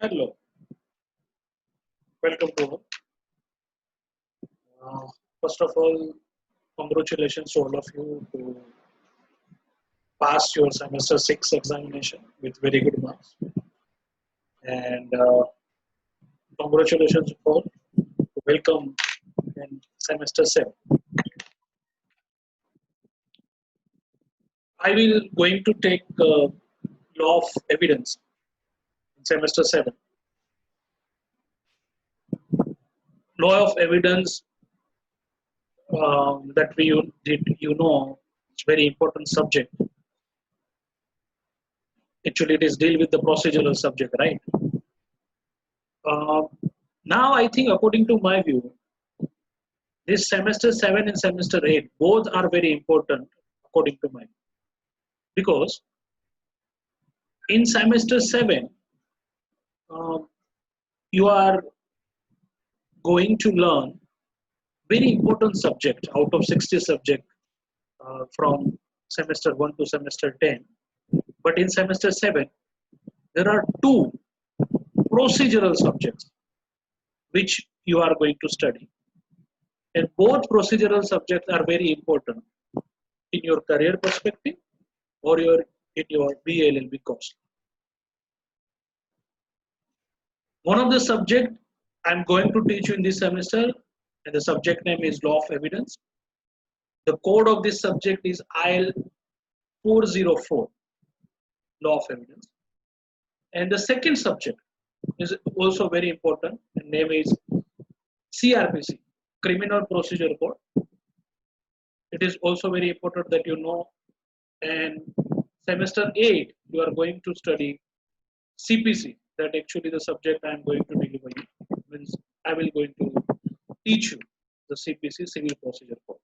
Hello, welcome to all. First of all, congratulations to all of you to pass your semester 6 examination with very good marks. And congratulations for welcome in semester 7. I will going to take law of evidence in semester 7. Law of evidence that it's very important subject. Actually, it is deal with the procedural subject, right? Now, I think according to my view, this semester 7 and semester 8 both are very important according to my view. Because in semester 7, you are going to learn very important subject out of 60 subject from semester 1 to semester 10. But in semester 7, there are two procedural subjects which you are going to study. And both procedural subjects are very important in your career perspective or in your BA LLB course. One of the subject I'm going to teach you in this semester, and the subject name is Law of Evidence. The code of this subject is IL 404, Law of Evidence. And the second subject is also very important, and name is CRPC, Criminal Procedure Code. It is also very important that you know. And semester 8, you are going to study CPC. That actually the subject I am going to deliver you. Means I will going to teach you the CPC, Civil Procedure Code.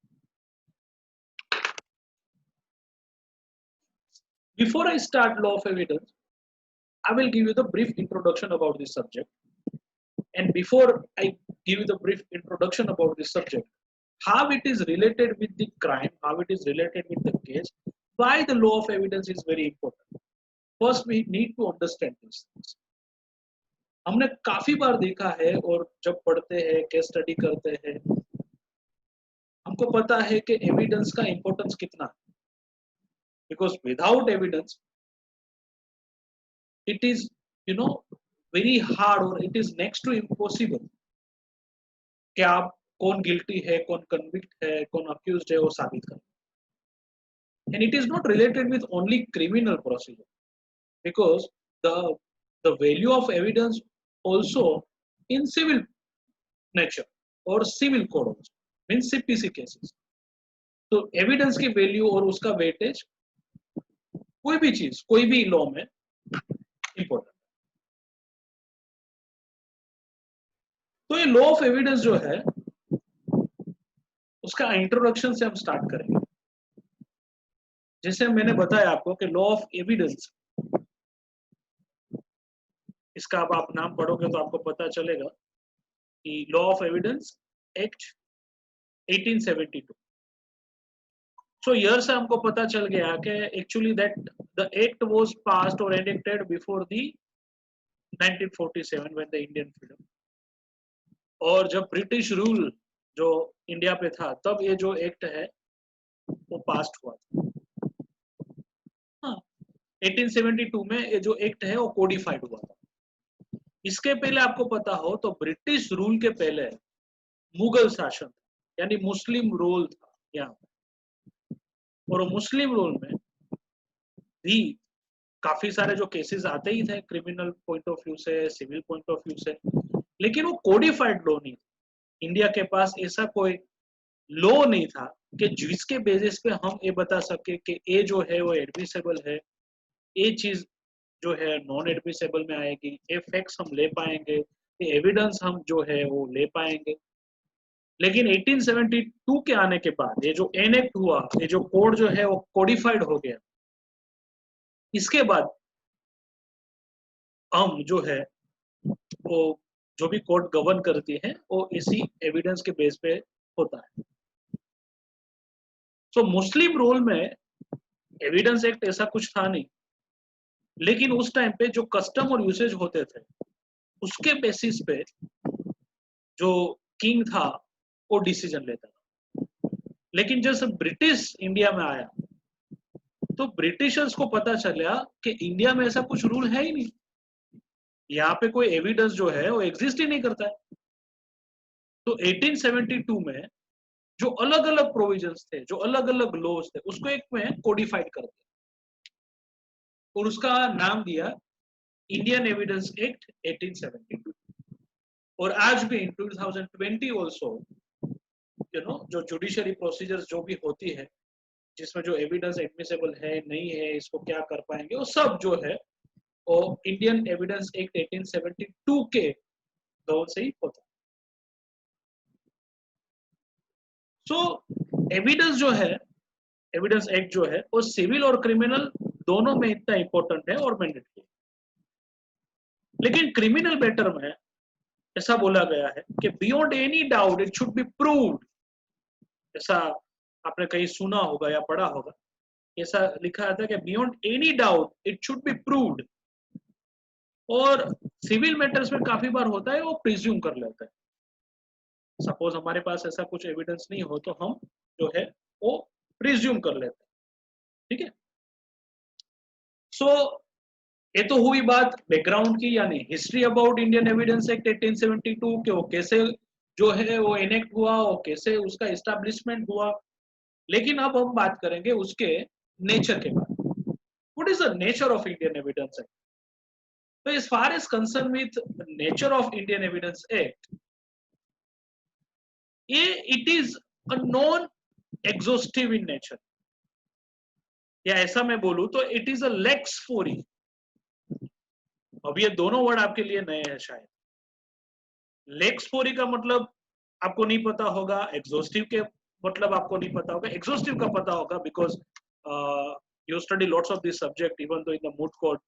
Before I start Law of Evidence, I will give you the brief introduction about this subject. And before I give you the brief introduction about this subject, how it is related with the crime, how it is related with the case, why the Law of Evidence is very important. First, we need to understand these things. हमने काफी बार देखा है और जब पढ़ते हैं case study करते हैं हमको पता है कि एविडेंस का इंपॉर्टेंस कितना है because without evidence it is very hard और it is next to impossible कि आप कौन गिल्टी है कौन कन्विक्ट है कौन अक्यूज्ड है वो साबित करें and it is not related with only criminal procedure because the value of evidence also in civil nature or civil code also, means CPC cases. तो evidence की value और उसका weightage कोई भी चीज कोई भी law में important. तो ये law of evidence जो है उसका introduction से हम start करेंगे. जैसे मैंने बताया आपको कि law of evidence इसका अब आप नाम पढ़ोगे तो आपको पता चलेगा कि law of evidence act 1872. So year से हमको पता चल गया कि actually that the act was passed और enacted before the 1947 when the Indian freedom. और जब ब्रिटिश रूल जो इंडिया पे था तब ये जो एक्ट है वो पास्ड हुआ था. हाँ, 1872 में ये जो एक्ट है वो कोडिफाइड हुआ था. इसके पहले आपको पता हो तो ब्रिटिश रूल के पहले मुगल शासन यानी मुस्लिम रूल था यहाँ पे. और मुस्लिम रूल में भी काफी सारे जो केसेस आते ही थे क्रिमिनल पॉइंट ऑफ व्यू से सिविल पॉइंट ऑफ व्यू से, लेकिन वो कोडिफाइड लॉ नहीं था. इंडिया के पास ऐसा कोई लॉ नहीं था कि जिसके बेसिस पे हम ये बता सके कि ये जो है वो एडमिसेबल है, ये चीज जो है नॉन एडमिसेबल में आएगी, ये फैक्ट्स हम ले पाएंगे, ये एविडेंस हम जो है वो ले पाएंगे. लेकिन 1872 के आने के बाद ये जो एनेक्ट हुआ, ये जो कोड जो है वो कोडिफाइड हो गया. इसके बाद हम जो है वो जो भी कोर्ट गवर्न करती है वो इसी एविडेंस के बेस पे होता है. सो मुस्लिम रूल में एविडेंस एक्ट ऐसा कुछ था नहीं, लेकिन उस टाइम पे जो कस्टम और यूसेज होते थे उसके बेसिस पे जो किंग था वो डिसीजन लेता था। लेकिन जब ब्रिटिश इंडिया में आया तो ब्रिटिशर्स को पता चला कि इंडिया में ऐसा कुछ रूल है ही नहीं, यहाँ पे कोई एविडेंस जो है वो एग्जिस्ट ही नहीं करता है। तो 1872 में जो अलग अलग प्रोविजंस थे, जो अलग अलग लॉज थे, उसको एक में कोडिफाइड कर दिया और उसका नाम दिया इंडियन एविडेंस एक्ट 1872। और आज भी इन 2020 ऑल्सो जो जुडिशरी प्रोसीजर्स जो भी होती है, जिसमें जो एविडेंस एडमिसेबल है नहीं है, इसको क्या कर पाएंगे, वो सब जो है वो इंडियन एविडेंस एक्ट 1872 के दौर से ही होता है। सो एविडेंस जो है, एविडेंस एक्ट जो है वो सिविल और क्रिमिनल दोनों में इतना इंपॉर्टेंट है और मैंडेटरी है। लेकिन क्रिमिनल मैटर में ऐसा बोला गया है कि beyond any doubt it should be proved. ऐसा आपने कहीं सुना होगा या पढ़ा होगा, ऐसा लिखा था कि beyond any doubt it should be proved. और सिविल मैटर्स में काफी बार होता है वो प्रिज्यूम कर लेता है। सपोज हमारे पास ऐसा कुछ एविडेंस नहीं हो तो हम जो है वो प्रिज्यूम कर लेते हैं, ठीक है। सो ये तो हुई बात बैकग्राउंड की, यानी history about Indian evidence act 1872 के वो कैसे जो है वो इनेक्ट हुआ, वो कैसे उसका एस्टैब्लिशमेंट हुआ। लेकिन अब हम बात करेंगे उसके नेचर के बारे में। What is the nature of Indian evidence act? तो as far as concern with nature of Indian evidence act, it is a non exhaustive in nature, या ऐसा मैं बोलूं तो it is a lex fori. अब ये दोनों वर्ड आपके लिए नए हैं शायद। लेक्स फोरी का मतलब आपको नहीं पता होगा, एग्जॉस्टिव के मतलब आपको नहीं पता होगा। एग्जॉस्टिव का पता होगा because you study lots of this subject even though in the mood code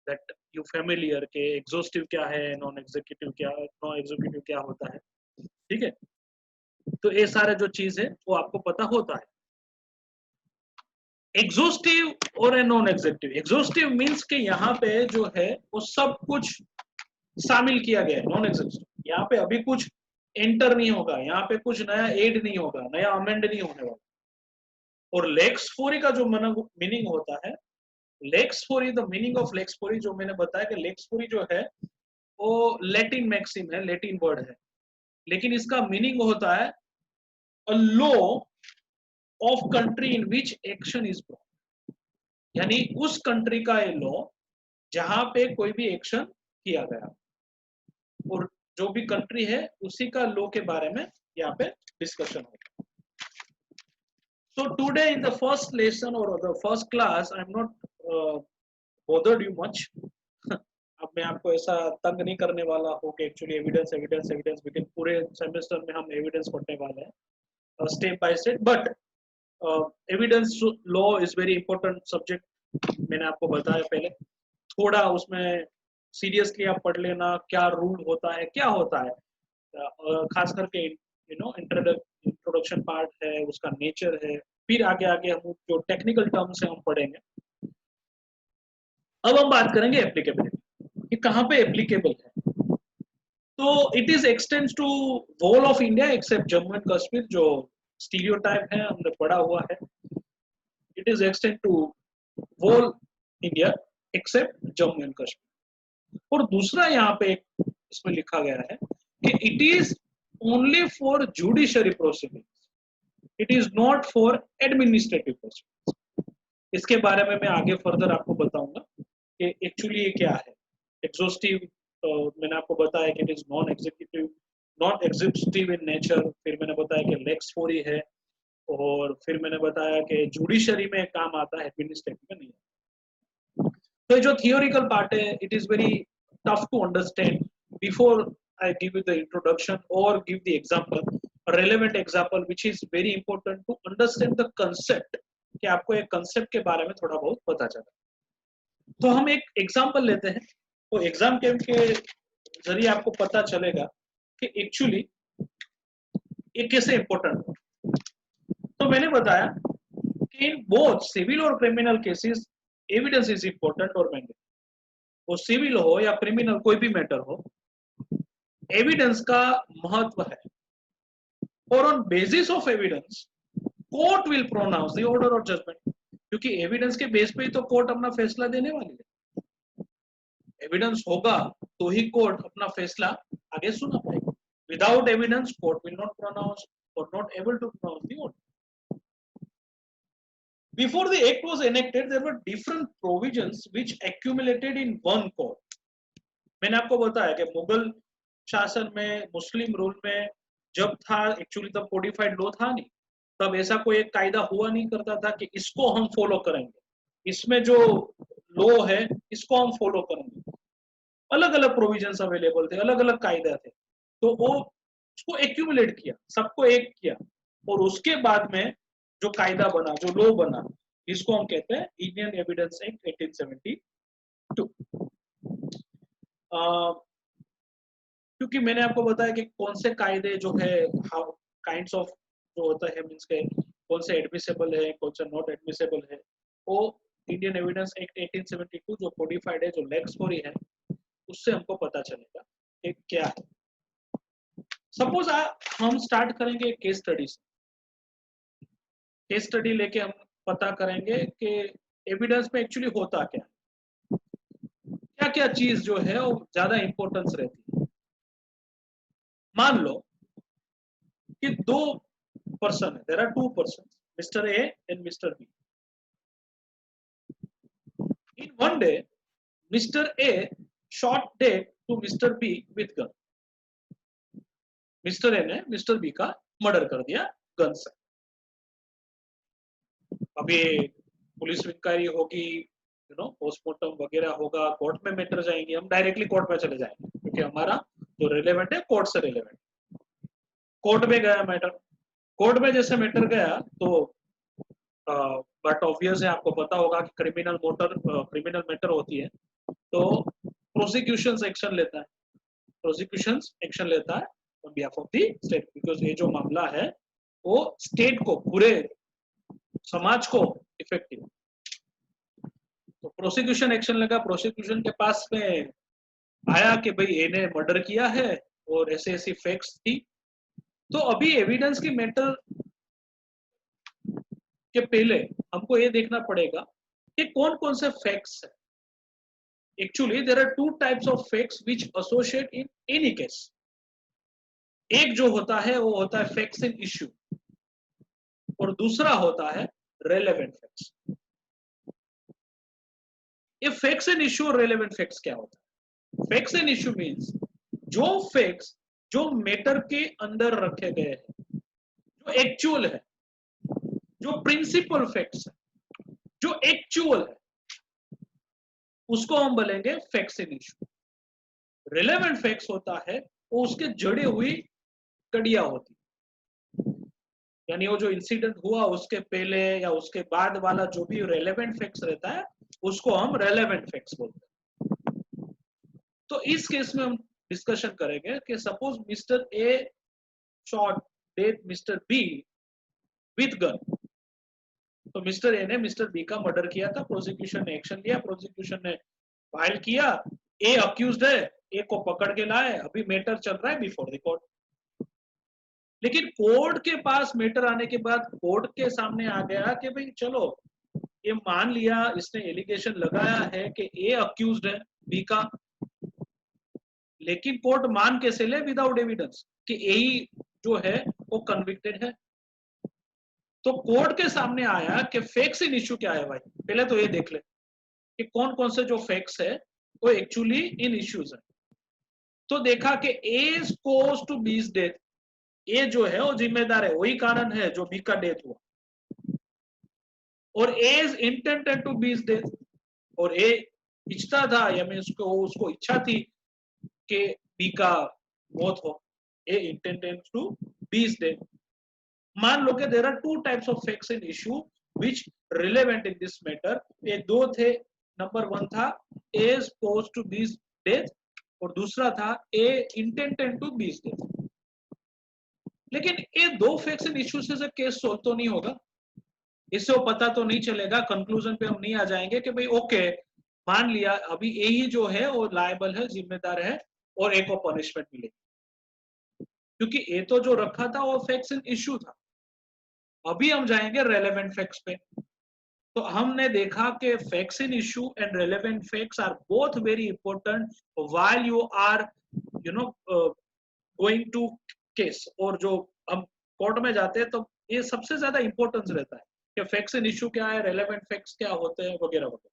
that you familiar के एग्जॉस्टिव क्या है, नॉन एग्जीक्यूटिव क्या, नॉन एग्जीक्यूटिव क्या होता है, ठीक है। तो ये सारे जो चीज है वो आपको पता होता है। एग्जॉस्टिव और नॉन एग्जीक्यूटिव, एग्जॉस्टिव मींस के यहाँ पे जो है वो सब कुछ शामिल किया गया है। नॉन एग्जीक्यूटिव यहाँ पे अभी कुछ एंटर नहीं होगा, यहाँ पे कुछ नया एड नहीं होगा, नया अमेंड नहीं होने वाला। और लेक्स फोरी का जो मीनिंग होता है, lex fori, the meaning of lex fori जो मैंने बताया कि लेक्स फोरी जो है वो लैटिन मैक्सिम है, लैटिन वर्ड है, लेकिन इसका मीनिंग होता है a law of country in which action is brought. यानी उस कंट्री का ये लॉ जहां पे कोई भी एक्शन किया गया, और जो भी कंट्री है उसी का लॉ के बारे में यहाँ पे डिस्कशन होगा। So today in the first lesson or the first class, I'm not bothered you much. अब मैं आपको ऐसा तंग नहीं करने वाला हूँ कि एक्चुअली एविडेंस एविडेंस एविडेंस, लेकिन पूरे सेमेस्टर में हम एविडेंस पढ़ने वाले हैं step by step. But evidence law is very important subject, मैंने आपको बताया पहले। थोड़ा उसमें सीरियसली आप पढ़ लेना, क्या रूल होता है, क्या होता है, खास करके इंट्रोडक्शन पार्ट है, उसका नेचर है, फिर आगे आगे हम जो टेक्निकल टर्म्स है हम पढ़ेंगे। अब हम बात करेंगे एप्लीकेबिलिटी, कि कहाँ पे एप्लीकेबल है। तो it is extends to whole of India except Jammu and Kashmir, जो स्टीरियोटाइप है हमने पढ़ा हुआ है। It is extend to whole India except Jammu and Kashmir. और दूसरा यहाँ पे इसमें लिखा गया है कि it is only for judiciary proceedings, it is not for administrative proceedings. इसके बारे में मैं आगे फर्दर आपको बताऊंगा कि एक्चुअली ये क्या है। एग्जॉस्टिव मैंने आपको बताया कि it is non executive, non executive in nature, फिर मैंने बताया कि लेक्स फोरी है, और फिर मैंने बताया कि जुडिशरी में काम आता है, एडमिनिस्ट्रेटिव में नहीं। तो जो थियोरिकल पार्ट है it is very tough to understand. Before I give you the introduction और give the example, relevant example which is very important to understand the concept, कि आपको एक कांसेप्ट के बारे में थोड़ा बहुत पता चला। तो हम एक एग्जांपल लेते हैं, तो एग्जाम के जरिए आपको पता चलेगा कि एक्चुअली ये कैसे इंपॉर्टेंट हो। तो मैंने बताया कि इन बोथ सिविल और criminal cases evidence is important और मैंडेटरी। वो सिविल हो या क्रिमिनल कोई भी मैटर हो, एविडेंस का महत्व है, और on basis of evidence court will pronounce the order of judgment, क्योंकि एविडेंस के बेस पे ही तो कोर्ट अपना फैसला देने वाली है। एविडेंस होगा तो ही कोर्ट अपना फैसला आगे सुना पाएगा। Without evidence court will not pronounce और not able to pronounce the order. Before the act was enacted, there were different provisions which accumulated in one court. मैंने आपको बताया कि मुगल शासन में, मुस्लिम रूल में जब था, एक्चुअली तब कोडिफाइड लॉ था नहीं, तब ऐसा कोई एक कायदा हुआ नहीं करता था कि इसको हम फॉलो करेंगे, इसमें जो लॉ है इसको हम फॉलो करेंगे। अलग अलग प्रोविजंस अवेलेबल थे, अलग अलग कायदा थे, तो वो उसको एक्यूमुलेट किया, सबको एक किया, और उसके बाद में जो कायदा बना, जो लॉ बना, इसको हम कहते हैं इंडियन एविडेंस एक्ट 1872। क्योंकि मैंने आपको बताया कि कौन से कायदे जो है, हाउ काइंड्स ऑफ जो होता है, मींस के कौन से एडमिसेबल है, कौन सा नॉट एडमिसेबल है, वो इंडियन एविडेंस एक्ट 1872 जो कोडिफाइड है, जो लेक्स फोरी है, उससे हमको पता चलेगा कि क्या है। सपोज हम स्टार्ट करेंगे केस स्टडी से। केस स्टडी लेके हम पता करेंगे कि एविडेंस में एक्चुअली होता क्या है, क्या क्या चीज जो है वो ज्यादा इंपॉर्टेंस रहती है। मान लो कि दो पर्सन है, there are two person, mister A and mister B. In one day mister A shot dead to mister B with gun. Mister A ने मिस्टर बी का मर्डर कर दिया गन से। अभी पुलिस इंक्वायरी होगी, पोस्टमार्टम वगैरह होगा, कोर्ट में मैटर जाएंगे, हम डायरेक्टली कोर्ट में चले जाएंगे क्योंकि हमारा जो रिलेवेंट है कोर्ट से रिलेवेंट। कोर्ट में गया मैटर, कोर्ट में जैसे मैटर गया तो बट ऑब्वियस है, आपको पता होगा कि क्रिमिनल मैटर होती है तो प्रोसिक्यूशन एक्शन लेता है, प्रोसिक्यूशन एक्शन लेता है on behalf of the state, because ये जो मामला है वो स्टेट को, पूरे समाज को इफेक्टिव। तो प्रोसिक्यूशन एक्शन लगा, प्रोसिक्यूशन के पास में आया कि भाई इन्हें मर्डर किया है और ऐसे ऐसी फैक्ट्स थी। तो अभी एविडेंस की मैटर के पहले हमको ये देखना पड़ेगा कि कौन कौन से फैक्ट्स है। Actually there are two types of facts which associate in any case. एक जो होता है वो होता है फैक्ट्स इन इश्यू, और दूसरा होता है रेलेवेंट फैक्ट्स। ये फैक्ट्स इन इश्यू और रेलेवेंट फैक्ट्स क्या होता है? फैक्ट्स इन इश्यू मींस जो फैक्ट्स जो मैटर के अंदर रखे गए हैं, जो एक्चुअल है, जो प्रिंसिपल फैक्ट्स है, जो एक्चुअल है, उसको हम बोलेंगे facts in issue. Relevant facts होता है वो उसके जड़े हुई कड़ियां होती, यानी वो जो इंसिडेंट हुआ उसके पहले या उसके बाद वाला जो भी रेलेवेंट फैक्ट्स रहता है उसको हम रेलेवेंट फैक्ट्स बोलते हैं। तो इस केस में हम डिस्कशन करेंगे कि suppose mister A shot dead mister B with gun. तो मिस्टर ए ने मिस्टर बी का मर्डर किया था, प्रोसिक्यूशन ने एक्शन लिया, प्रोसिक्यूशन ने फाइल किया, ए अक्यूज्ड है, ए को पकड़ के लाए, अभी मैटर चल रहा है बिफोर द कोर्ट। लेकिन कोर्ट के पास मैटर आने के बाद कोर्ट के सामने आ गया कि भाई चलो ये मान लिया, इसने एलिगेशन लगाया है कि ए अक्यूज्ड है बी का, लेकिन कोर्ट मान कैसे ले विदाउट एविडेंस कि ए ही जो है वो कन्विक्टेड है। तो कोर्ट के सामने आया कि फैक्ट्स इन इश्यू क्या है भाई, पहले तो ये देख ले कि कौन कौन से जो फैक्ट्स है वो एक्चुअली इन इश्यूज है। तो देखा कि ए is cause to B's death, ए जो है वो जिम्मेदार है, वही कारण है जो बी का डेथ हुआ, और ए is intended to B's death, और ए इच्छा था या मैं उसको इच्छा थी कि बी का मौत हो, A intended to B's death. मान लो कि there are two types of facts in issue which relevant in this matter. ये दो थे, नंबर वन था A is cause to B's death और दूसरा था A intended to B's death. लेकिन ये दो फैक्ट्स इन इश्यू से केस सोल्व तो नहीं होगा, इससे वो पता तो नहीं चलेगा, कंक्लूजन पे हम नहीं आ जाएंगे कि भाई ओके मान लिया अभी यही जो है वो लायबल है, जिम्मेदार है और एक को पनिशमेंट मिलेगी। क्योंकि ये तो जो रखा था वो फैक्ट्स इन इश्यू था। अभी हम जाएंगे रेलेवेंट फैक्ट्स पे। तो हमने देखा कि facts in issue and relevant facts are both very important while you are going to case, और जो हम कोर्ट में जाते हैं तो ये सबसे ज्यादा इंपॉर्टेंस रहता है कि फैक्ट्स इन इश्यू क्या है, रेलेवेंट फैक्ट्स क्या होते हैं, वगैरह वगैरह।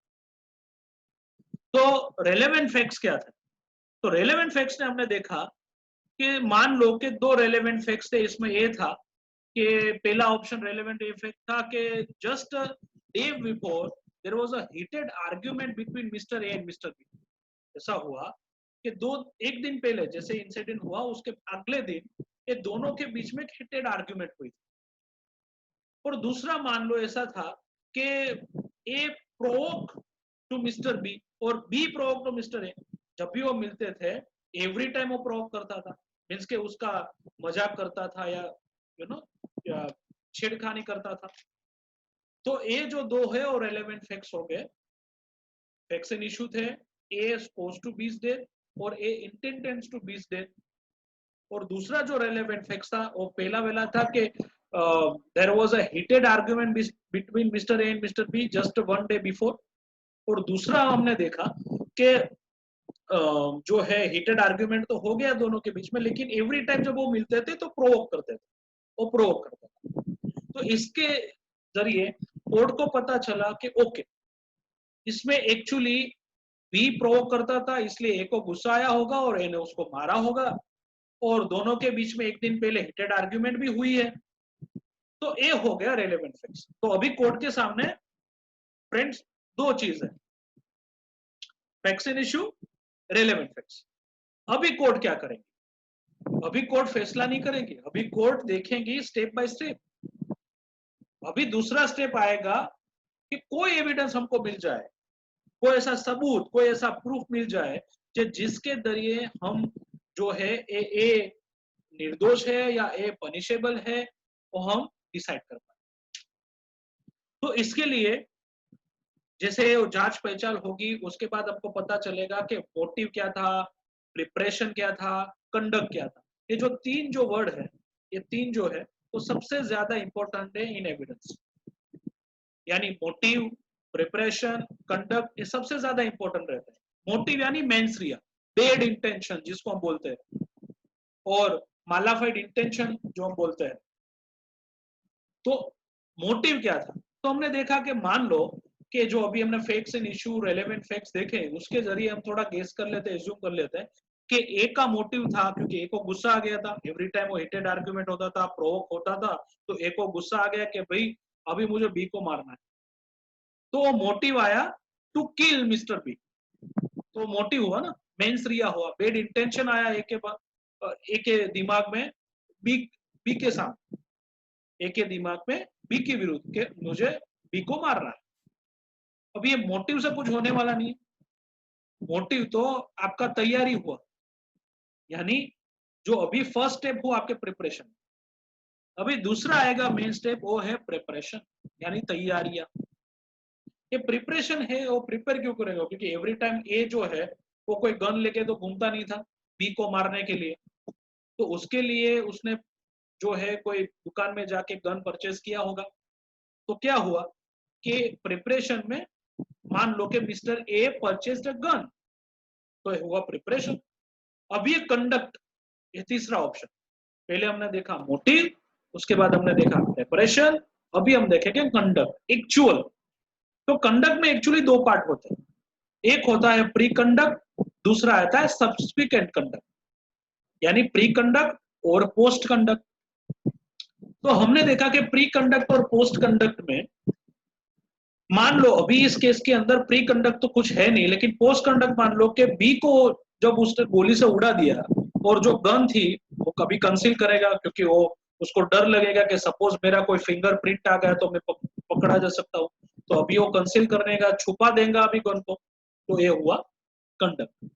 तो रेलेवेंट फैक्ट्स क्या थे? तो रेलेवेंट फैक्ट्स ने हमने देखा कि मान लो कि दो रेलेवेंट फैक्ट्स थे। इसमें ये था कि पहला ऑप्शन रेलेवेंट फैक्ट था कि just day before there was a heated argument between mister A and mister B. ऐसा हुआ कि एक दिन पहले जैसे इंसिडेंट हुआ उसके अगले दिन ये दोनों के बीच में हीटेड आर्गुमेंट हुई। और दूसरा मान लो ऐसा था कि A provoke to mister B और B provoke to mister A. जब भी वो मिलते थे एवरी टाइम वो प्रोवोक करता था, मीन्स के उसका मजाक करता था या छेड़खानी करता था। तो ये जो दो है वो रेलेवेंट फैक्ट्स हो गए। फैक्ट्स इन इशू थे, A suppose to B's death और ए इंटेंडेंस टू बीज डेथ। और दूसरा जो रेलेवेंट फैक्ट्स था वो पहला वाला था कि there was a heated argument between mister A and mister B just one day before. और दूसरा हमने देखा कि जो है हीटेड आर्गुमेंट तो हो गया दोनों के बीच में, लेकिन एवरी टाइम जब वो मिलते थे तो प्रोवोक करते थे, वो प्रोवोक करते थे। तो इसके जरिए कोर्ट को पता चला कि ओके, इसमें एक्चुअली बी प्रोवोक करता था इसलिए ए को गुस्सा आया होगा और ए ने उसको मारा होगा, और दोनों के बीच में एक दिन पहले हीटेड आर्गुमेंट भी हुई है। तो ए हो गया रेलेवेंट फैक्ट्स। तो अभी कोर्ट के सामने फ्रेंड्स दो चीज है, facts in issue, relevant facts. अभी कोर्ट क्या करेंगे? अभी कोर्ट फैसला नहीं करेंगे, अभी कोर्ट देखेंगे स्टेप बाय स्टेप। अभी दूसरा स्टेप आएगा कि कोई एविडेंस हमको मिल जाए, कोई ऐसा सबूत, कोई ऐसा प्रूफ मिल जाए जिसके जरिए हम जो है ए निर्दोष है या ए पनिशेबल है, वो हम डिसाइड कर पाए। तो इसके लिए जैसे जांच पहचान होगी, उसके बाद आपको पता चलेगा कि मोटिव क्या था, प्रिपरेशन क्या था, कंडक्ट क्या था। ये जो तीन जो वर्ड है, ये तीन जो है वो सबसे ज्यादा इंपॉर्टेंट है इन एविडेंस। यानी मोटिव, प्रिपरेशन, कंडक्ट, ये सबसे ज्यादा इंपॉर्टेंट रहता है। मोटिव यानी मेंस रिया, बेड इंटेंशन जिसको हम बोलते हैं, और मालाफाइड इंटेंशन जो हम बोलते हैं। तो मोटिव क्या था? तो हमने देखा कि मान लो कि जो अभी हमने facts in issue, relevant facts देखे, उसके जरिए हम थोड़ा गेस कर लेते हैं, एज्यूम कर लेते हैं कि ए का मोटिव था क्योंकि ए को गुस्सा आ गया था, एवरी टाइम वो हीटेड आर्गुमेंट होता था, प्रोवोक होता था, तो ए को गुस्सा आ गया कि भाई अभी मुझे बी को मारना है। तो वो मोटिव आया टू किल मिस्टर बी। तो मोटिव हुआ ना, मेंस रिया हुआ। बेड इंटेंशन आया ए के दिमाग में, बी के सामने, ए के दिमाग में बी के विरुद्ध के मुझे बी को मारना है। अब ये मोटिव से कुछ होने वाला नहीं है, मोटिव तो आपका तैयारी हुआ। यानी जो अभी फर्स्ट स्टेप हुआ आपके प्रिपरेशन, अभी दूसरा आएगा मेन स्टेप, वो है प्रिपरेशन यानी तैयारियां। ये प्रिपरेशन है, वो प्रिपेयर क्यों करेगा? क्योंकि एवरी टाइम ए जो है वो कोई गन लेके तो घूमता नहीं था बी को मारने के लिए। तो उसके लिए उसने जो है कोई दुकान में जाके गन परचेज किया होगा। तो क्या हुआ कि प्रिपरेशन में मान लो कि mister A purchase a gun, तो हुआ प्रिपरेशन। अब ये कंडक्ट, ये तीसरा ऑप्शन। पहले हमने देखा मोटिव, उसके बाद हमने देखा प्रिपरेशन, अभी हम देखेंगे कंडक्ट, एक्चुअल। तो कंडक्ट में एक्चुअली दो पार्ट होते हैं, एक होता है प्री कंडक्ट, दूसरा आता है सब्सिक्वेंट कंडक्ट, यानी प्री कंडक्ट और पोस्ट कंडक्ट। तो हमने देखा कि प्री कंडक्ट और पोस्ट कंडक्ट में मान लो अभी इस केस के अंदर प्री कंडक्ट तो कुछ है नहीं, लेकिन पोस्ट कंडक्ट मान लो कि बी को जब उसने गोली से उड़ा दिया और जो गन थी वो कभी कंसील करेगा, क्योंकि वो उसको डर लगेगा कि सपोज मेरा कोई फिंगरप्रिंट आ गया तो मैं पकड़ा जा सकता हूँ। तो अभी वो कंसील करने का, छुपा देगा अभी गन को। तो ये हुआ कंडक्ट।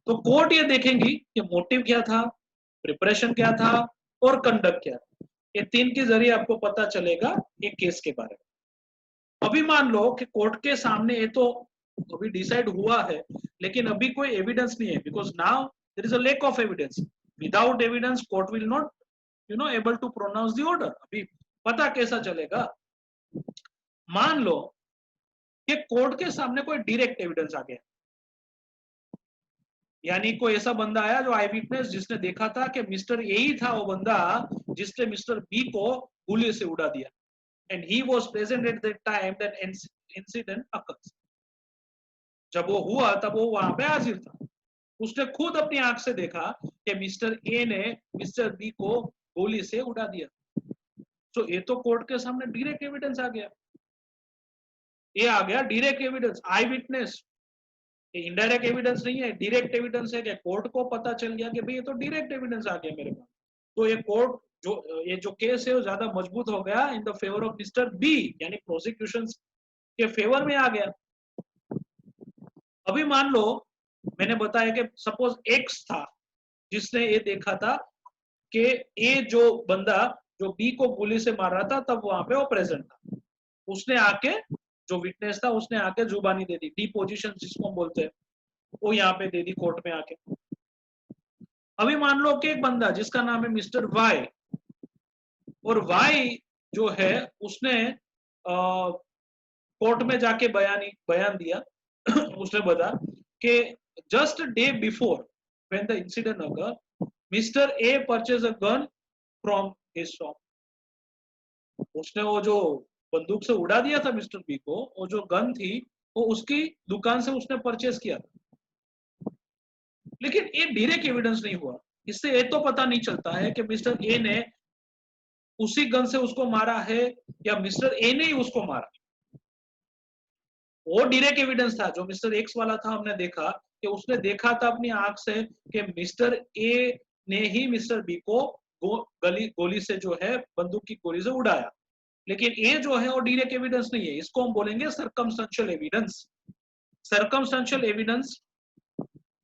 तो कोर्ट ये देखेंगी कि मोटिव क्या था, प्रिपरेशन क्या था और कंडक्ट क्या था। ये तीन के जरिए आपको पता चलेगा एक केस के बारे में। अभी मान लो कि कोर्ट के सामने ये तो अभी डिसाइड हुआ है, लेकिन अभी कोई एविडेंस नहीं है, because now there is a lack of evidence. Without evidence court will not able to pronounce the order. अभी पता कैसा चलेगा? मान लो कि कोर्ट के सामने कोई डायरेक्ट एविडेंस आ गया, यानी कोई ऐसा बंदा आया जो आई विटनेस, जिसने देखा था कि मिस्टर ए ही था वो बंदा जिसने मिस्टर बी को गोली से उड़ा दिया, and he was present at the time that incident occurs. जब वो हुआ तब वो वहां पे हाजिर था, उसने खुद अपनी आंख से देखा कि मिस्टर ए ने मिस्टर बी को गोली से उड़ा दिया। तो ये तो कोर्ट के सामने डायरेक्ट एविडेंस आ गया, ये आ गया डायरेक्ट एविडेंस, आई विटनेस। इनडायरेक्ट एविडेंस नहीं है, डायरेक्ट एविडेंस है कि कोर्ट को पता चल गया कि भाई ये तो डायरेक्ट एविडेंस आ गया मेरे पास। तो ये कोर्ट ये जो केस है वो ज्यादा मजबूत हो गया in the favour of mister B, यानी प्रोसिक्यूशन के फेवर में आ गया। अभी मान लो मैंने बताया कि सपोज एक्स था जिसने ये देखा था कि ए जो बंदा जो बी को गोली से मार रहा था तब वहां पे वो प्रेजेंट था, उसने आके जो विटनेस था उसने आके जुबानी दे दी, डिपोजिशन जिसको हम बोलते हैं, वो यहाँ पे दे दी कोर्ट में आके। अभी मान लो कि एक बंदा जिसका नाम है मिस्टर वाई, और वाई जो है उसने कोर्ट में जाके बयान दिया उसने बता कि just day before when the incident occur mister A purchase a gun from his shop. उसने वो जो बंदूक से उड़ा दिया था मिस्टर बी को, वो जो गन थी वो उसकी दुकान से उसने परचेज किया था। लेकिन ये डायरेक्ट एविडेंस नहीं हुआ, इससे ये तो पता नहीं चलता है कि मिस्टर ए ने उसी गन से उसको मारा है या मिस्टर ए ने ही उसको मारा। वो डायरेक्ट एविडेंस था जो मिस्टर एक्स वाला था, हमने देखा कि उसने देखा था अपनी आंख से कि मिस्टर ए ने ही मिस्टर बी को गोली से जो है बंदूक की गोली से उड़ाया। लेकिन ये जो है वो डायरेक्ट एविडेंस नहीं है, इसको हम बोलेंगे सर्कमस्टेंशियल एविडेंस। सर्कमस्टेंशियल एविडेंस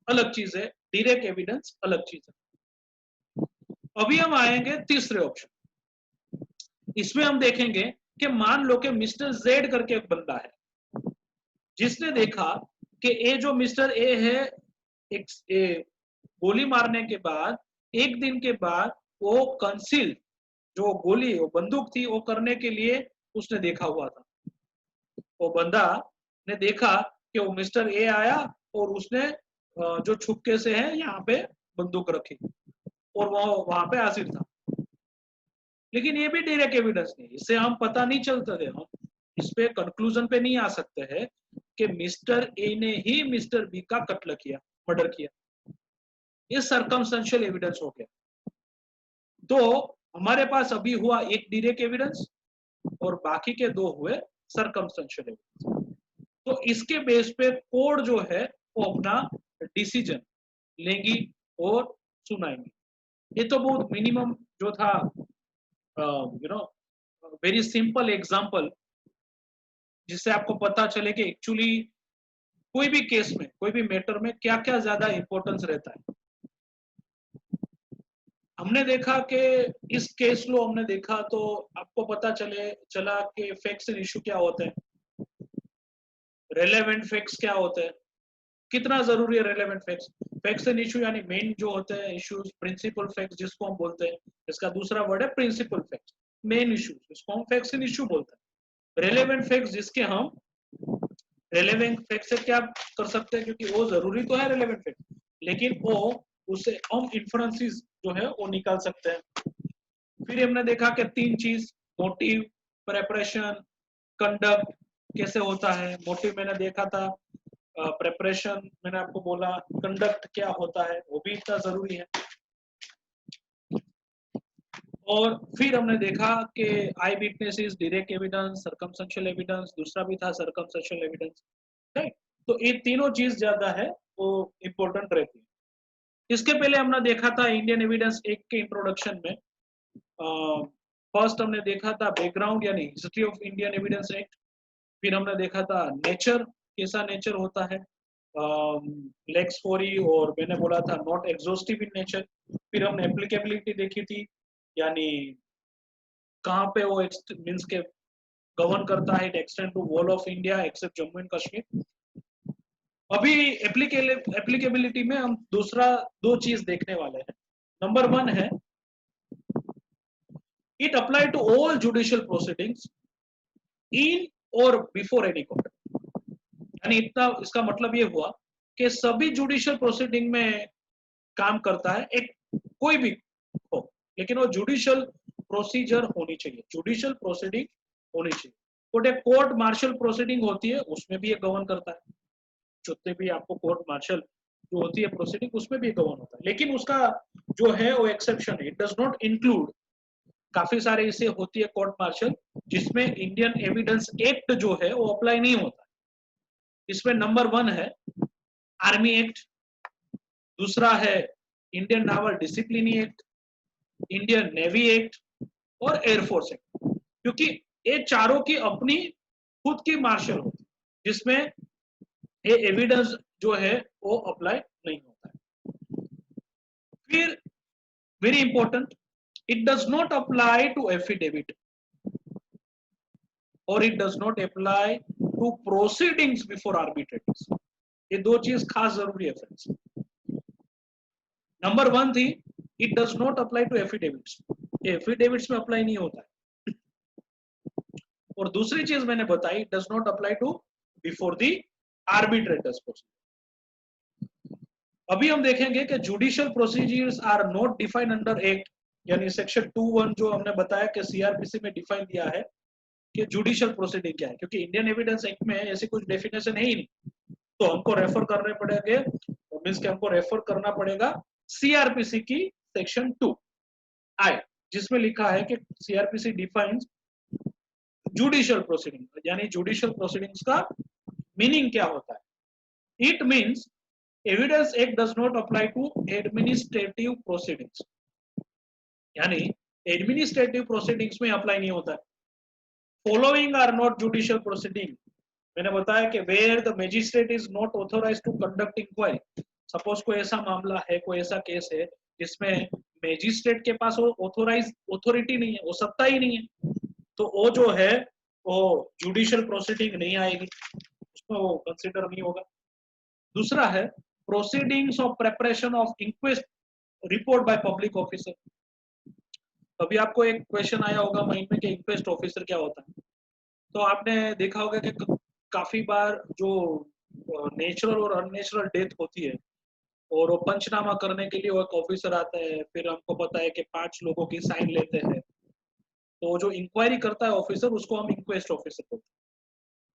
अलग चीज है, डायरेक्ट एविडेंस अलग चीज है। अभी हम आएंगे तीसरे ऑप्शन। इसमें हम देखेंगे कि मान लो कि मिस्टर जेड करके एक बंदा है जिसने देखा कि ए जो मिस्टर ए है एक गोली मारने के बाद एक दिन के बाद वो कंसील जो गोली वो बंदूक थी वो करने के लिए उसने देखा हुआ था। वो बंदा ने देखा कि वो मिस्टर ए आया और उसने जो छुपके से है यहाँ पे बंदूक रखी और वो वहां पे हाजिर था। लेकिन ये भी डायरेक्ट एविडेंस नहीं, इससे हम पता नहीं चलता थे, हम इस पे कंक्लूजन पे नहीं आ सकते हैं कि मिस्टर ए ने ही मिस्टर बी का कत्ल किया, मर्डर किया। ये सर्कमस्टेंशियल एविडेंस हो गया। तो हमारे पास अभी हुआ एक डायरेक्ट एविडेंस और बाकी के दो हुए सर्कमस्टेंशियल एविडेंस। तो इसके बेस पे कोर्ट जो है वो अपना डिसीजन लेंगी और सुनाएंगी। ये तो बहुत मिनिमम जो था वेरी सिंपल एग्जांपल, जिससे आपको पता चले कि एक्चुअली कोई भी केस में कोई भी मैटर में क्या क्या ज्यादा इंपॉर्टेंस रहता है। हमने देखा कि इस केस लो हमने देखा तो आपको पता चला कि फैक्ट्स एंड इशू क्या होते हैं, रेलेवेंट फैक्ट्स क्या होते हैं, कितना जरूरी है relevant facts. Facts and issue यानी मेन जो होते हैं इश्यूज, प्रिंसिपल फैक्ट्स जिसको हम बोलते हैं, इसका दूसरा वर्ड है प्रिंसिपल फैक्ट्स। मेन इश्यूज इसको हम फैक्ट्स एंड इशू बोलते हैं। रेलेवेंट फैक्ट्स जिसके हम रेलेवेंट फैक्ट से क्या कर सकते हैं, क्योंकि वो जरूरी तो है रेलेवेंट फैक्ट, लेकिन वो उससे हम इन्फ्रेंसेस जो है वो निकाल सकते हैं। फिर हमने देखा कि तीन चीज, मोटिव, प्रेपरेशन, कंडक्ट कैसे होता है। मोटिव मैंने देखा था, प्रेपरेशन मैंने आपको बोला, कंडक्ट क्या होता है वो भी इतना जरूरी है। और फिर हमने देखा कि eye witness is direct evidence, circumstantial evidence, दूसरा भी था सर्कमस्टेंशियल एविडेंस, राइट। तो ये तीनों चीज ज्यादा है वो इंपॉर्टेंट रहती है। इसके पहले हमने देखा था इंडियन एविडेंस एक्ट के इंट्रोडक्शन में, फर्स्ट हमने देखा था बैकग्राउंड यानी history of Indian evidence act. फिर हमने देखा था नेचर, कैसा नेचर होता है, लेक्स फोरी, और मैंने बोला था नॉट एग्जॉस्टिव इन नेचर। फिर हमने एप्लीकेबिलिटी देखी थी, यानी कहाँ पे वो मीन्स के गवर्न करता है, it extend to whole of India except Jammu and Kashmir. अभी एप्लीकेबिलिटी में हम दूसरा दो चीज देखने वाले हैं। नंबर 1 है it apply to all judicial proceedings in और बिफोर एनी कोर्ट। यानी इतना इसका मतलब ये हुआ कि सभी जुडिशियल प्रोसीडिंग में काम करता है, एक कोई भी हो, लेकिन वो जुडिशियल प्रोसीजर होनी चाहिए, जुडिशियल प्रोसीडिंग होनी चाहिए। तो एक कोर्ट मार्शल प्रोसीडिंग होती है उसमें भी ये गवर्न करता है, जितने भी आपको कोर्ट मार्शल जो होती है प्रोसीडिंग उसमें भी गवर्न होता है, लेकिन उसका जो है वो एक्सेप्शन है, इट डज नॉट इंक्लूड। काफी सारे इसे होती है कोर्ट मार्शल जिसमें इंडियन एविडेंस एक्ट जो है वो अप्लाई नहीं होता। इसमें नंबर 1 है आर्मी एक्ट, दूसरा है Indian novel discipline act, Indian navy act और एयरफोर्स एक्ट, क्योंकि ये चारों की अपनी खुद की मार्शल होती है जिसमें ये एविडेंस जो है वो अप्लाई नहीं होता है। फिर very important, it does not apply to affidavit और it does not apply to proceedings before arbitrators. ये दो चीज खास जरूरी है फ्रेंड्स। नंबर 1 थी it does not apply to affidavits, affidavits में अप्लाई नहीं होता है। और दूसरी चीज मैंने बताई it does not apply to before the arbitrators procedure. अभी हम देखेंगे कि judicial procedures are not defined under act, यानी सेक्शन 2(1) जो हमने बताया कि सीआरपीसी में डिफाइन दिया है कि जुडिशियल प्रोसीडिंग क्या है, क्योंकि इंडियन एविडेंस एक्ट में ऐसी कुछ डेफिनेशन है ही नहीं, तो हमको रेफर करने पड़ेंगे, मीन्स कि हमको रेफर करना पड़ेगा सीआरपीसी की सेक्शन 2(I) जिसमें लिखा है कि सीआरपीसी डिफाइंस जुडिशियल प्रोसीडिंग, यानी जुडिशियल प्रोसीडिंग्स का मीनिंग क्या होता है। It means evidence act does not apply to administrative proceedings, यानी एडमिनिस्ट्रेटिव प्रोसीडिंग्स में अप्लाई नहीं होता है। Following are not judicial proceeding, मैंने बताया कि where the magistrate is not authorised to conduct inquiry. Suppose कोई ऐसा मामला है, कोई ऐसा केस है जिसमें मैजिस्ट्रेट के पास वो ऑथोरिटी नहीं है, वो सत्ता ही नहीं है, तो वो जो है वो जुडिशियल प्रोसीडिंग नहीं आएगी, उसमें वो कंसीडर नहीं होगा। दूसरा है proceedings of preparation of inquest report by public officer. अभी आपको एक क्वेश्चन आया होगा माइंड में कि इंक्वेस्ट ऑफिसर क्या होता है, तो आपने देखा होगा कि काफी बार जो नेचुरल और अननेचुरल डेथ होती है और वो पंचनामा करने के लिए वो एक ऑफिसर आता है, फिर हमको पता है कि 5 लोगों की साइन लेते हैं, तो जो इंक्वायरी करता है ऑफिसर उसको हम इंक्वेस्ट ऑफिसर बोलते हैं।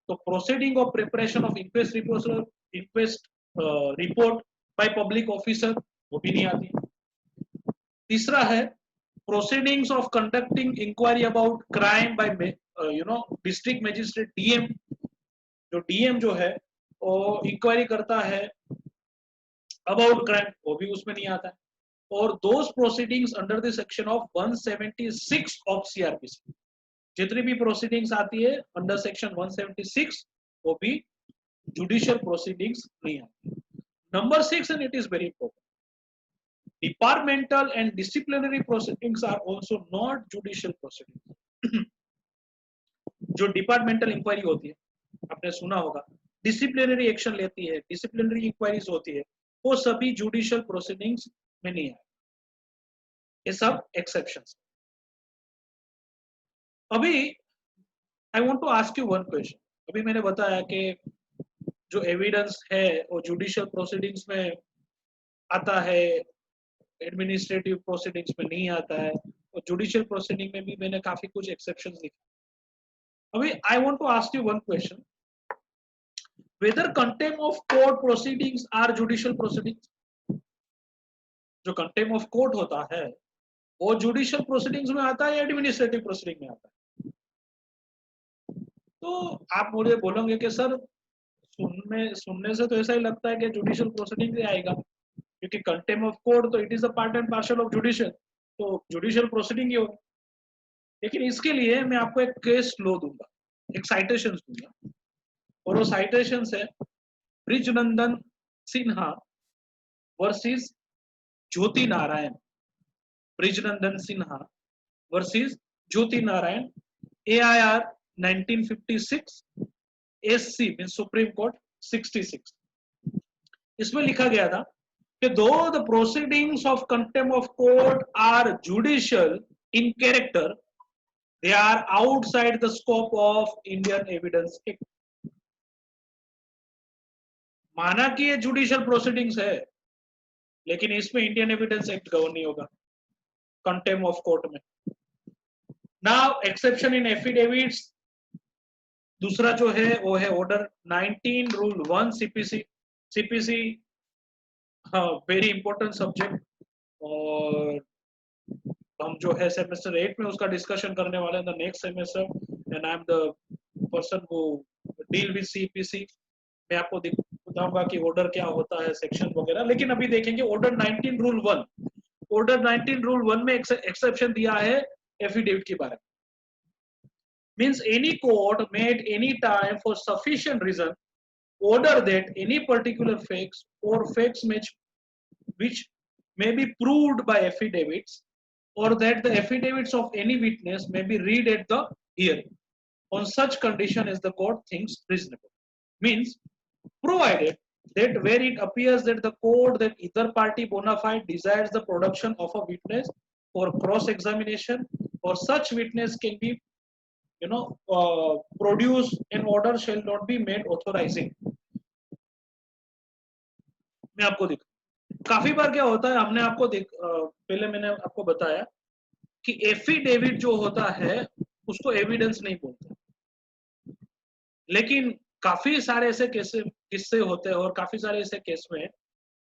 तो proceeding of preparation of inquest report by public officer वो भी नहीं आती। तीसरा है proceedings of conducting inquiry about crime by district magistrate DM, जो डीएम जो है वो इंक्वायरी करता है अबाउट क्राइम, वो भी उसमें नहीं आता है। और those proceedings under the section of 176 of CrPC, जितनी भी प्रोसीडिंग्स आती है अंडर सेक्शन 176 वो भी जुडिशियल प्रोसीडिंग्स नहीं आती। Number 6 and it is very important, departmental and disciplinary proceedings are also not judicial proceedings। जो डिपार्टमेंटल इंक्वायरी होती है, आपने सुना होगा, डिसिप्लिनरी एक्शन लेती है, डिसिप्लिनरी इंक्वायरीज होती है, वो सभी जुडिशियल प्रोसीडिंग्स में नहीं आए, ये सब एक्सेप्शंस। अभी I want to ask you one question. अभी मैंने बताया कि जो एविडेंस है वो जुडिशियल प्रोसीडिंग्स में आता है, एडमिनिस्ट्रेटिव प्रोसीडिंग्स में नहीं आता है, और जुडिशियल प्रोसीडिंग में भी मैंने काफी कुछ एक्सेप्शंस लिखे। अभी I want to ask you one question, whether contempt of court proceedings are judicial proceedings. जो कंटेम्प्ट ऑफ कोर्ट होता है वो जुडिशियल प्रोसीडिंग्स में आता है या एडमिनिस्ट्रेटिव प्रोसीडिंग में आता है? तो आप मुझे बोलोगे कि सर सुनने से तो ऐसा ही लगता है कि जुडिशियल प्रोसीडिंग ही आएगा, क्योंकि कंटेम्प्ट ऑफ कोर्ट तो it is a part and parcel of judicial, तो जुडिशियल प्रोसीडिंग ही होगा। लेकिन इसके लिए मैं आपको एक केस लो दूंगा, एक साइटेशन दूंगा, और वो साइटेशन है Brijnandan Sinha versus Jyoti Narayan, Brijnandan Sinha versus Jyoti Narayan, AIR 1956, SC mean Supreme Court 66। इसमें लिखा गया था कि though the proceedings of contempt of court are judicial in character, they are outside the scope of Indian Evidence Act. माना कि ये जुडिशियल प्रोसीडिंग्स है, लेकिन इसमें इंडियन एविडेंस एक्ट गवर्न नहीं होगा कंटेम्प्ट ऑफ कोर्ट में. नाउ एक्सेप्शन इन एफिडेविट्स, दूसरा जो है वो है order 19 rule 1 CPC. CPC very important subject, और हम जो है सेमेस्टर 8 में उसका डिस्कशन करने वाले हैं the next semester, and I am the person who deal with CPC. मैं आपको बताऊंगा कि ऑर्डर क्या होता है, सेक्शन वगैरह. लेकिन अभी देखेंगे ऑर्डर 19 रूल 1. ऑर्डर 19 रूल 1 में एक्सेप्शन दिया है एफिडेविट के बारे में. Means any court may at any time for sufficient reason order that any particular facts or facts which may be proved by affidavits, or that the affidavits of any witness may be read at the hearing on such condition as the court thinks reasonable. Means provided that where it appears that the court that either party bona fide desires the production of a witness for cross examination, or such witness can be produce, an order shall not be made authorizing. मैं आपको काफी बार क्या होता है, हमने आपको पहले मैंने आपको बताया कि एफिडेविट जो होता है उसको एविडेंस नहीं बोलते, लेकिन काफी सारे ऐसे किस्से होते हैं, और काफी सारे ऐसे केस में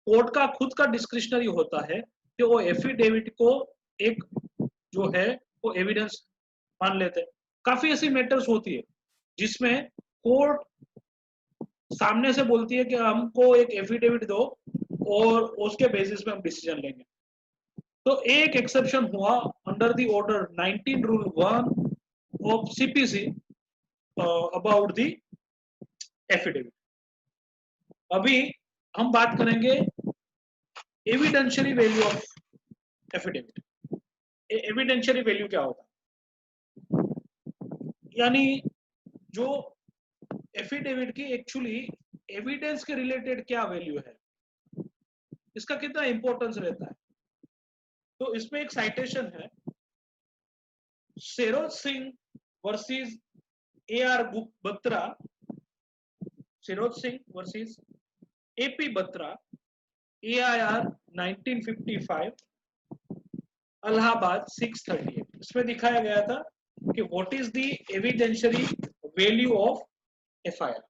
कोर्ट का खुद का डिस्क्रिशनरी होता है कि वो एफिडेविट को एक जो है वो एविडेंस मान लेते हैं. काफी ऐसी मैटर्स होती है जिसमें कोर्ट सामने से बोलती है कि हमको एक एफिडेविट दो और उसके बेसिस पे हम डिसीजन लेंगे. तो एक एक्सेप्शन हुआ under the order 19 rule 1 of CPC about the affidavit. अभी हम बात करेंगे evidentiary value of affidavit. Evidentiary value क्या होता है, यानी जो एफिडेविट की एक्चुअली एविडेंस के रिलेटेड क्या वैल्यू है, इसका कितना इंपॉर्टेंस रहता है. तो इसमें एक साइटेशन है, Sheroz Singh versus AR Batra, Sheroz Singh versus AP Batra, AIR 1955, Allahabad 638. इसमें दिखाया गया था कि what is the evidentiary value of FIR.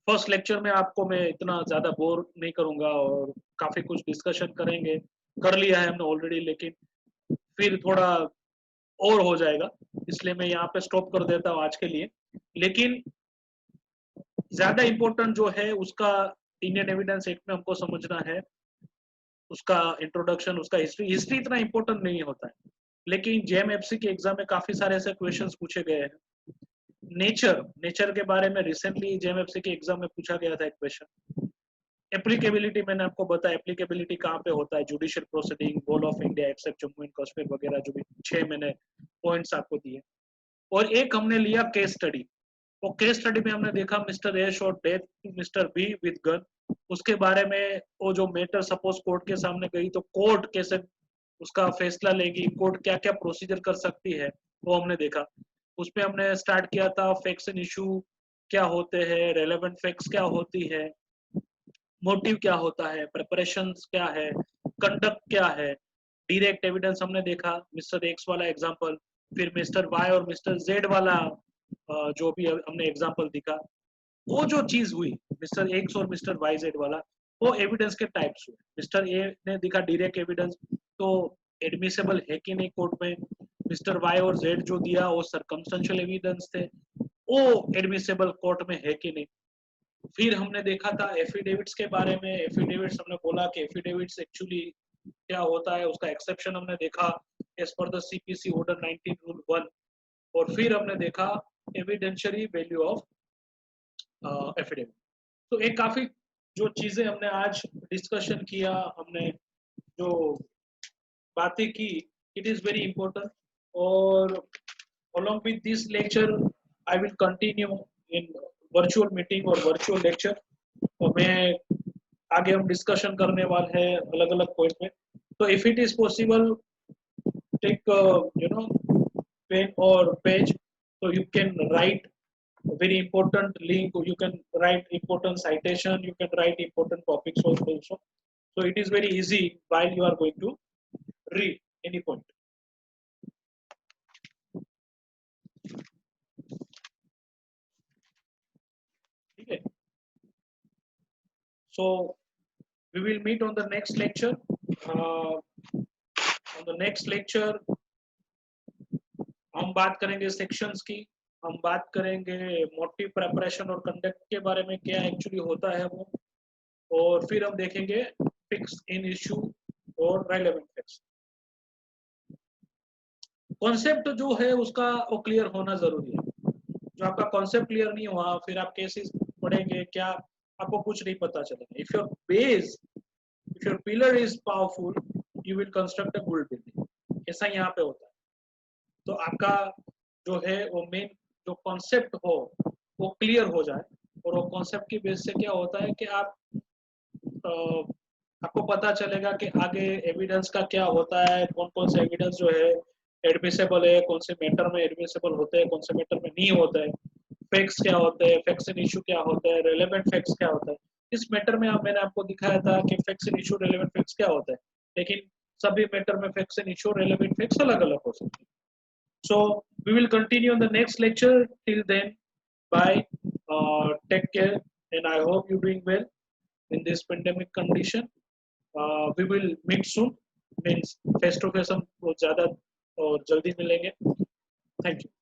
First lecture में आपको मैं इतना ज्यादा बोर नहीं करूंगा, और काफी कुछ डिस्कशन करेंगे, कर लिया है हमने ऑलरेडी, लेकिन फिर थोड़ा और हो जाएगा, इसलिए मैं यहाँ पे स्टॉप कर देता हूँ आज के लिए. लेकिन ज्यादा इंपॉर्टेंट जो है उसका इंडियन एविडेंस एक्ट में हमको समझना है, उसका इंट्रोडक्शन, उसका हिस्ट्री इतना इंपॉर्टेंट नहीं होता है, लेकिन JMFC के एग्जाम में काफी सारे ऐसे क्वेश्चंस पूछे गए हैं. नेचर के बारे में रिसेंटली JMFC के एग्जाम में पूछा गया था एक क्वेश्चन. एप्लीकेबिलिटी मैंने आपको बताया, एप्लीकेबिलिटी कहाँ पे होता है, judicial proceeding, whole of India except Jammu and Kashmir वगैरह, जो भी 6 मैंने पॉइंट्स आपको दिए. और एक हमने लिया केस स्टडी, और केस स्टडी में हमने देखा mister A shot death mister B with gun. उसके बारे में वो जो मैटर सपोज कोर्ट के सामने गई तो कोर्ट कैसे उसका फैसला लेगी, कोर्ट क्या क्या प्रोसीजर कर सकती है, वो हमने देखा. उसमें हमने स्टार्ट किया था फैक्ट्स एंड इशू क्या होते हैं, रेलेवेंट फैक्ट्स क्या होती है, मोटिव क्या होता है, प्रिपरेशंस क्या है, कंडक्ट क्या है, डायरेक्ट एविडेंस हमने देखा, मिस्टर X वाला एग्जांपल, फिर मिस्टर Y और मिस्टर Z वाला जो भी हमने एग्जांपल दिखा. वो जो चीज हुई मिस्टर X और मिस्टर YZ वाला, वो एविडेंस के टाइप्स हुए. मिस्टर A ने दिखा डायरेक्ट एविडेंस, तो एडमिसेबल है कि नहीं कोर्ट में. मिस्टर Y और Z जो दिया वो सर्कमस्टेंशियल एविडेंस थे, वो एडमिसेबल कोर्ट में है कि नहीं. फिर हमने देखा था एफिडेविट्स के बारे में. एफिडेविट्स हमने बोला कि एफिडेविट्स एक्चुअली क्या होता है, उसका एक्सेप्शन हमने देखा as per the CPC order 19 rule 1. और फिर हमने देखा एविडेंशियरी वैल्यू ऑफ एफिडेविट. तो एक काफी जो चीजें हमने आज डिस्कशन किया, हमने जो बातें की, इट इज वेरी इंपॉर्टेंट. और along with this lecture I will continue in virtual meeting और virtual lecture. तो मैं आगे हम डिस्कशन करने वाले हैं अलग अलग पॉइंट में। तो if it is possible take pen or page, so you can write very important link, you can write important citation, you can write important topics also. So it is very easy while you are going to read any point. Okay. So we will meet on the next lecture. On the next lecture हम बात करेंगे sections की, हम बात करेंगे motive preparation और conduct के बारे में, क्या एक्चुअली होता है वो, और फिर हम देखेंगे फिक्स इन इशू और रेलेवेंट फिक्स। कॉन्सेप्ट जो है उसका वो क्लियर होना जरूरी है। जो आपका कॉन्सेप्ट क्लियर नहीं हुआ फिर आप केसेस पढ़ेंगे क्या, आपको कुछ नहीं पता चलेगा। If your base, if your pillar is powerful, you will construct a good building. ऐसा यहाँ पे होता है। तो आपका जो है वो मेन जो कॉन्सेप्ट हो वो क्लियर हो जाए, और वो कॉन्सेप्ट की बेस से क्या होता है कि आपको पता चलेगा कि आगे एविडेंस का क्या होता है, कौन कौन से एविडेंस जो है एडमिसेबल है, कौन से मैटर में एडमिसेबल होते हैं, कौन से मैटर में नहीं होता है, फैक्ट्स क्या होते हैं, फैक्ट्स इन इशू क्या होता है, रेलेवेंट फैक्ट्स क्या होता है। इस मैटर में मैंने आपको दिखाया था कि फैक्ट्स इन इशू रेलेवेंट फैक्ट्स क्या होता है, लेकिन सभी मैटर में facts in issue relevant facts अलग अलग हो सकते हैं। So we will continue on the next lecture. Till then, bye. Take care, and I hope you're doing well in this pandemic condition. We will meet soon. Means face to face हम ज़्यादा और जल्दी मिलेंगे। Thank you.